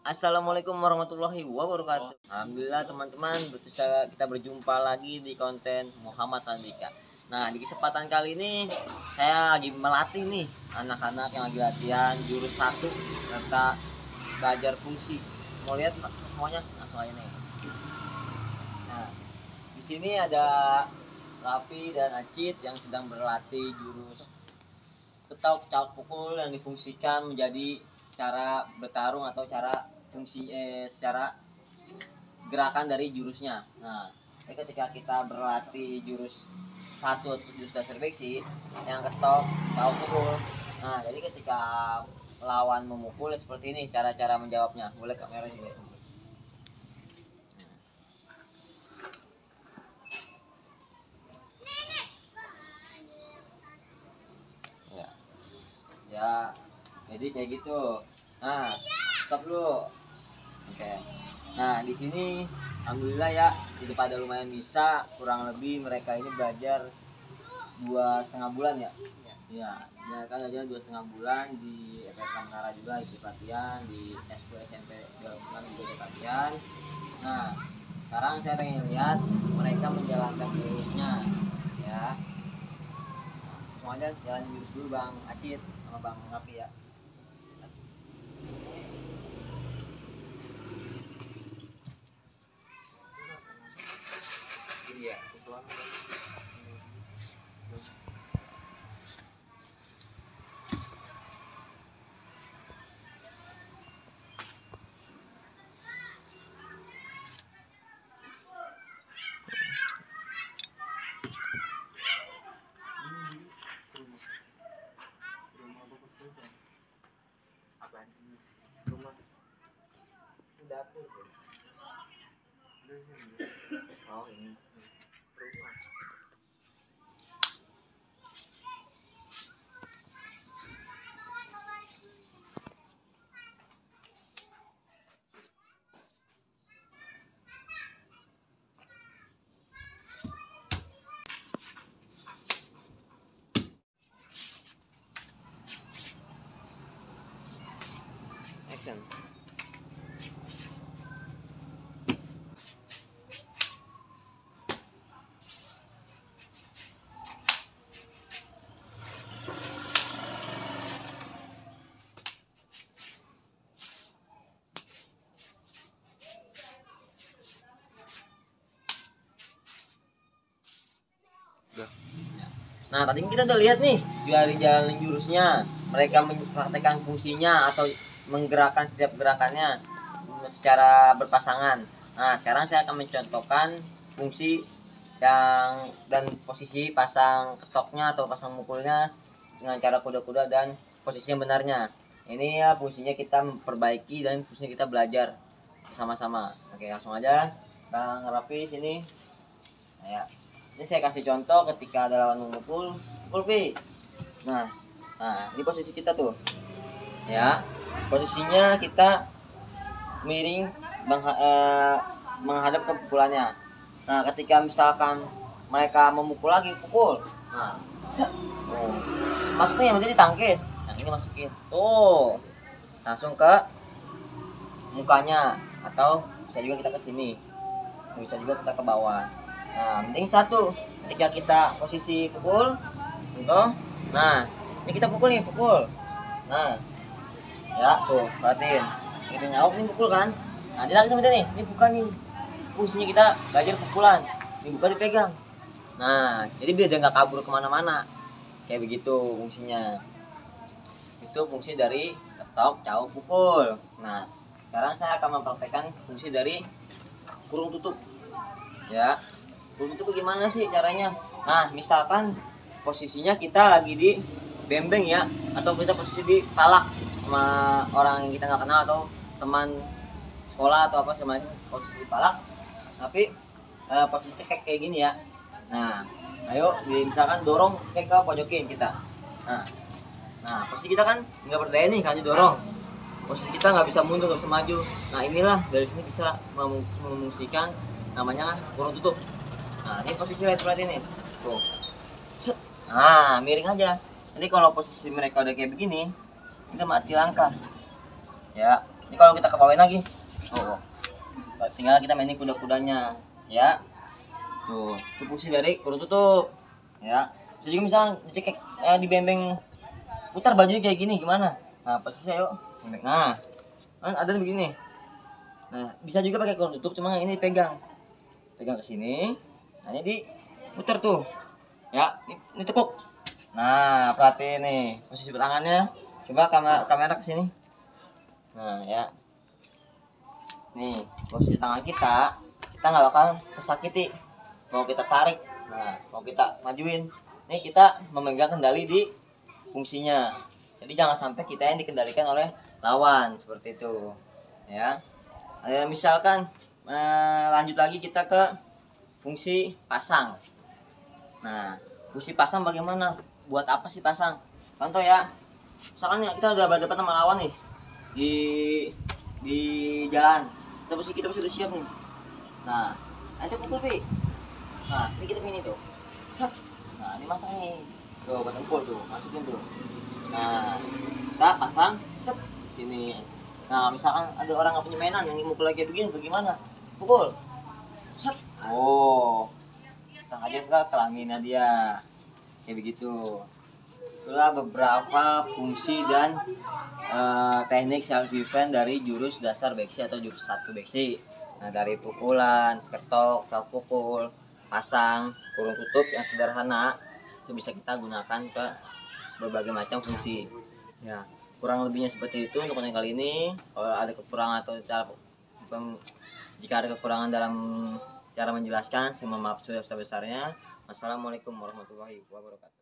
Assalamualaikum warahmatullahi wabarakatuh. Alhamdulillah teman-teman, kita berjumpa lagi di konten Muhammad Andika. Nah, di kesempatan kali ini saya lagi melatih nih anak-anak yang lagi latihan jurus 1 serta belajar fungsi. Mau lihat semuanya? Langsung aja nih. Nah, di sini ada Raffi dan Acit yang sedang berlatih jurus ketok cauk pukul yang difungsikan menjadi cara bertarung atau cara secara gerakan dari jurusnya. Nah, ketika kita berlatih jurus 1 atau jurus dasar basic yang ketok cauk pukul. Nah, jadi ketika lawan memukul seperti ini cara-cara menjawabnya. Boleh kamera juga. Ya, jadi kayak gitu. Nah, stop dulu. Oke. Nah, di sini alhamdulillah ya, itu pada lumayan bisa. Kurang lebih mereka ini belajar 2,5 bulan ya. Ya, mereka belajar 2,5 bulan di FK Menara juga ikut latihan, di S10 SMP Galuman juga ikut latihan. Nah, sekarang saya pengen lihat mereka menjalankan jurusnya ya. Semuanya jalan jurus dulu Bang Acit sama Bang Raffi ya. Iya, rumah dapur. Oh, ini rumah. Action. Nah, tadi kita udah lihat nih dari jalan jurusnya, mereka mempraktekkan fungsinya atau menggerakkan setiap gerakannya secara berpasangan. Nah, sekarang saya akan mencontohkan fungsi dan posisi pasang ketoknya atau pasang mukulnya dengan cara kuda-kuda dan posisi yang benarnya. Ini ya fungsinya kita memperbaiki dan fungsinya kita belajar sama-sama. Oke, langsung aja Bang Raffi sini. Ya. Ini saya kasih contoh ketika ada lawan memukul, pukul Pi. Nah, ini posisi kita tuh. Ya, posisinya kita miring menghadap ke pukulannya. Nah, ketika misalkan mereka memukul lagi, pukul. Nah, masuknya yang menjadi tangkis. Nah, ini masukin. Tuh, langsung ke mukanya atau bisa juga kita ke sini. Bisa juga kita ke bawah. Nah, penting satu, ketika kita posisi pukul, contoh, nah, ini kita pukul nih, pukul. Nah, ya, tuh, perhatiin. Kita nyauk nih pukul kan. Nah, dia lagi sama dia nih, ini bukan nih. Fungsinya kita belajar pukulan, ini bukan dipegang. Nah, jadi biar dia nggak kabur kemana-mana. Kayak begitu fungsinya. Itu fungsi dari ketok, cauk, pukul. Nah, sekarang saya akan mempraktekkan fungsi dari kurung tutup. Ya. Kurung tutup gimana sih caranya? Nah, misalkan posisinya kita lagi di bembeng ya, atau kita posisi di palak sama orang yang kita nggak kenal atau teman sekolah atau apa semacam, posisi palak. Tapi posisi cekek kayak gini ya. Nah, ayo misalkan dorong cekek ke pojokin kita. Nah, posisi kita kan nggak berdaya nih kan didorong. Posisi kita nggak bisa mundur, nggak bisa maju. Nah, inilah dari sini bisa memfungsikan namanya kurung tutup. Nah, ini posisi seperti ini. Tuh. Nah, miring aja. Jadi kalau posisi mereka udah kayak begini, kita mati langkah. Ya, Ini kalau kita kebawain lagi, oh, tinggal kita mainin kuda-kudanya, ya. Tuh, itu fungsi dari kurung tutup, ya. Bisa juga misalnya dicekek, di bembeng putar bajunya kayak gini gimana? Nah, posisi yuk. Nah, kan ada begini. Nah, bisa juga pakai kurung tutup, cuma ini pegang ke sini. Nah, ini diputar tuh, ya. Ini tekuk. Nah, perhatiin nih posisi tangannya. Coba kamera ke sini. Nah, ya. Nih, posisi tangan kita nggak bakal tersakiti. Mau kita tarik, nah, mau kita majuin. Nih kita memegang kendali di fungsinya. Jadi jangan sampai kita yang dikendalikan oleh lawan seperti itu. Ya. Misalkan lanjut lagi kita ke fungsi pasang. Nah, fungsi pasang bagaimana? Buat apa sih pasang? Contoh ya, misalkan ya kita udah berhadapan sama lawan nih di jalan. Kita udah siap nih. Nah, nanti pukul Pi. Nah, ini kita ini tuh. Set. Nah, ini masang nih. Tuh, pukul tuh, masukin tuh. Nah, kita pasang set sini. Nah, misalkan ada orang nggak punya mainan yang mukul lagi begini, bagaimana? Pukul. Set. Oh. Kita aja ke kelaminnya dia. Kayak begitu. Itulah beberapa fungsi dan teknik self defense dari jurus dasar beksi atau jurus 1 beksi. Nah, dari pukulan, ketok, self pukul, pasang, kurung tutup yang sederhana itu bisa kita gunakan ke berbagai macam fungsi. Ya, kurang lebihnya seperti itu untuk konten kali ini. Kalau ada kekurangan atau jika ada kekurangan dalam cara menjelaskan, saya mohon maaf sebesar-besarnya. Wassalamualaikum warahmatullahi wabarakatuh.